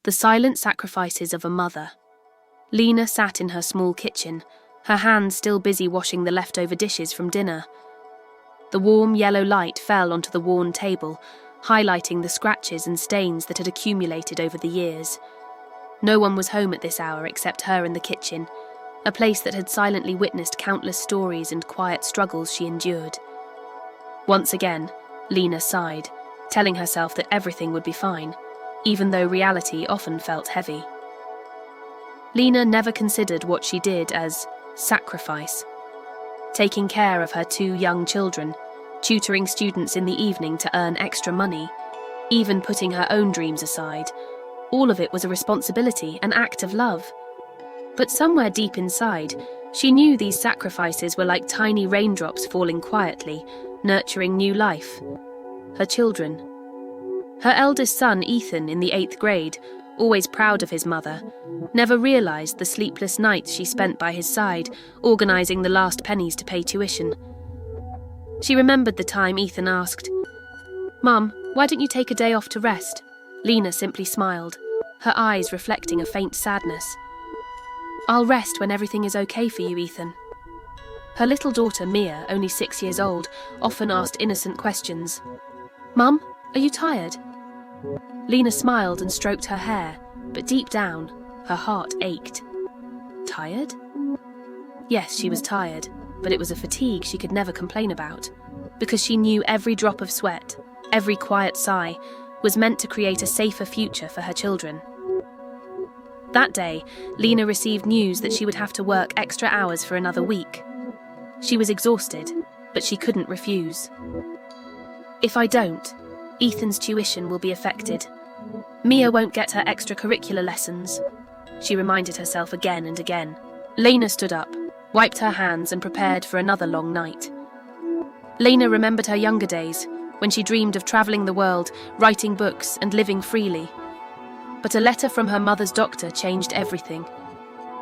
The silent sacrifices of a mother. Lena sat in her small kitchen, her hands still busy washing the leftover dishes from dinner. The warm yellow light fell onto the worn table, highlighting the scratches and stains that had accumulated over the years. No one was home at this hour except her in the kitchen, a place that had silently witnessed countless stories and quiet struggles she endured. Once again, Lena sighed, telling herself that everything would be fine, even though reality often felt heavy. Lena never considered what she did as sacrifice. Taking care of her 2 young children, tutoring students in the evening to earn extra money, even putting her own dreams aside, all of it was a responsibility, an act of love. But somewhere deep inside, she knew these sacrifices were like tiny raindrops falling quietly, nurturing new life. Her children. Her eldest son, Ethan, in the 8th grade, always proud of his mother, never realised the sleepless nights she spent by his side, organising the last pennies to pay tuition. She remembered the time Ethan asked, "Mum, why don't you take a day off to rest?" Lena simply smiled, her eyes reflecting a faint sadness. "I'll rest when everything is okay for you, Ethan." Her little daughter, Mia, only 6 years old, often asked innocent questions. "Mum, are you tired?" Lena smiled and stroked her hair, but deep down, her heart ached. Tired? Yes, she was tired, but it was a fatigue she could never complain about, because she knew every drop of sweat, every quiet sigh, was meant to create a safer future for her children. That day, Lena received news that she would have to work extra hours for another week. She was exhausted, but she couldn't refuse. "If I don't, Ethan's tuition will be affected. Mia won't get her extracurricular lessons," she reminded herself again and again. Lena stood up, wiped her hands and prepared for another long night. Lena remembered her younger days, when she dreamed of travelling the world, writing books and living freely. But a letter from her mother's doctor changed everything.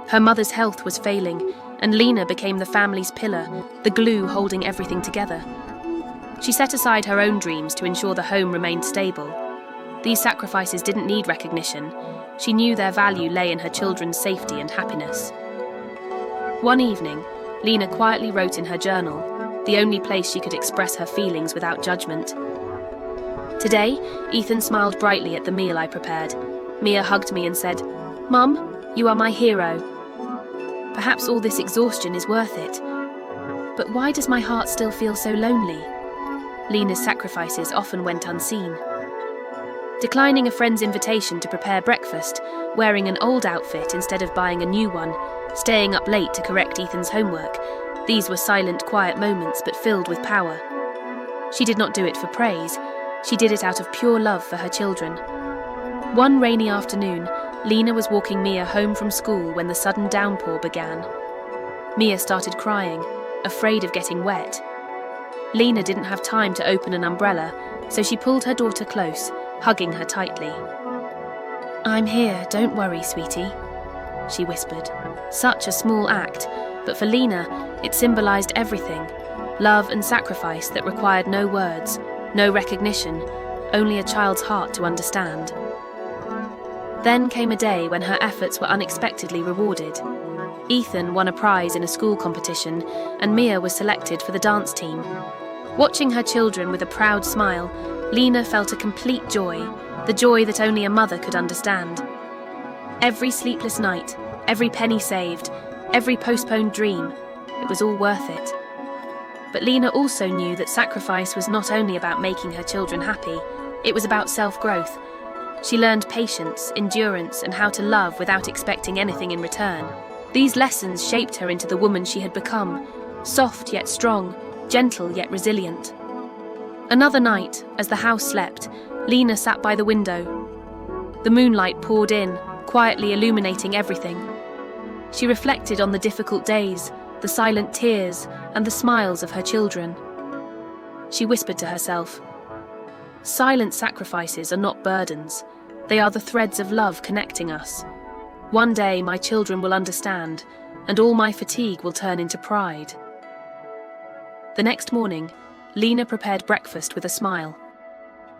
Her mother's health was failing, and Lena became the family's pillar, the glue holding everything together. She set aside her own dreams to ensure the home remained stable. These sacrifices didn't need recognition. She knew their value lay in her children's safety and happiness. One evening, Lena quietly wrote in her journal, the only place she could express her feelings without judgment. Today, Ethan smiled brightly at the meal I prepared. Mia hugged me and said, "Mum, you are my hero." Perhaps all this exhaustion is worth it. But why does my heart still feel so lonely? Lena's sacrifices often went unseen. Declining a friend's invitation to prepare breakfast, wearing an old outfit instead of buying a new one, staying up late to correct Ethan's homework, these were silent, quiet moments but filled with power. She did not do it for praise, she did it out of pure love for her children. One rainy afternoon, Lena was walking Mia home from school when the sudden downpour began. Mia started crying, afraid of getting wet. Lena didn't have time to open an umbrella, so she pulled her daughter close, hugging her tightly. "I'm here, don't worry, sweetie," she whispered. Such a small act, but for Lena, it symbolized everything. Love and sacrifice that required no words, no recognition, only a child's heart to understand. Then came a day when her efforts were unexpectedly rewarded. Ethan won a prize in a school competition, and Mia was selected for the dance team. Watching her children with a proud smile, Lena felt a complete joy, the joy that only a mother could understand. Every sleepless night, every penny saved, every postponed dream, it was all worth it. But Lena also knew that sacrifice was not only about making her children happy, it was about self-growth. She learned patience, endurance, and how to love without expecting anything in return. These lessons shaped her into the woman she had become, soft yet strong, gentle yet resilient. Another night, as the house slept, Lena sat by the window. The moonlight poured in, quietly illuminating everything. She reflected on the difficult days, the silent tears, and the smiles of her children. She whispered to herself, "Silent sacrifices are not burdens. They are the threads of love connecting us. One day my children will understand, and all my fatigue will turn into pride." The next morning, Lena prepared breakfast with a smile.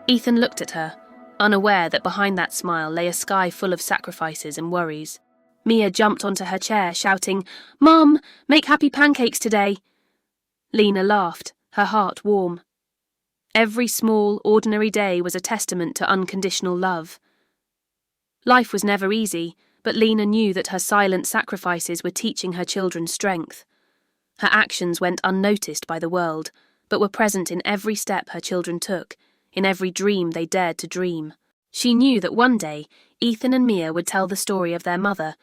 Ethan looked at her, unaware that behind that smile lay a sky full of sacrifices and worries. Mia jumped onto her chair, shouting, "Mum, make happy pancakes today." Lena laughed, her heart warm. Every small, ordinary day was a testament to unconditional love. Life was never easy, but Lena knew that her silent sacrifices were teaching her children strength. Her actions went unnoticed by the world, but were present in every step her children took, in every dream they dared to dream. She knew that one day Ethan and Mia would tell the story of their mother,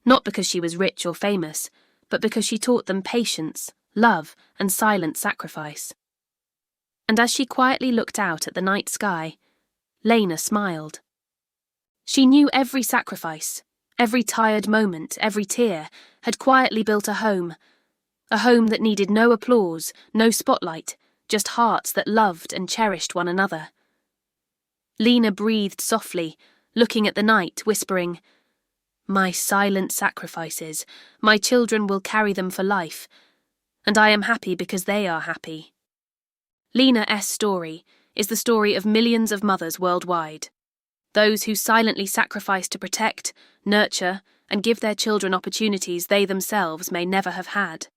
not because she was rich or famous, but because she taught them patience, love, and silent sacrifice. And as she quietly looked out at the night sky, Lena smiled. She knew every sacrifice, every tired moment, every tear, had quietly built a home that needed no applause, no spotlight, just hearts that loved and cherished one another. Lena breathed softly, looking at the night, whispering, "My silent sacrifices, my children will carry them for life, and I am happy because they are happy." Lena's story is the story of millions of mothers worldwide, those who silently sacrifice to protect, nurture, and give their children opportunities they themselves may never have had.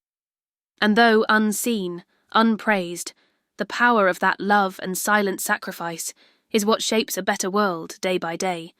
And though unseen, unpraised, the power of that love and silent sacrifice is what shapes a better world day by day.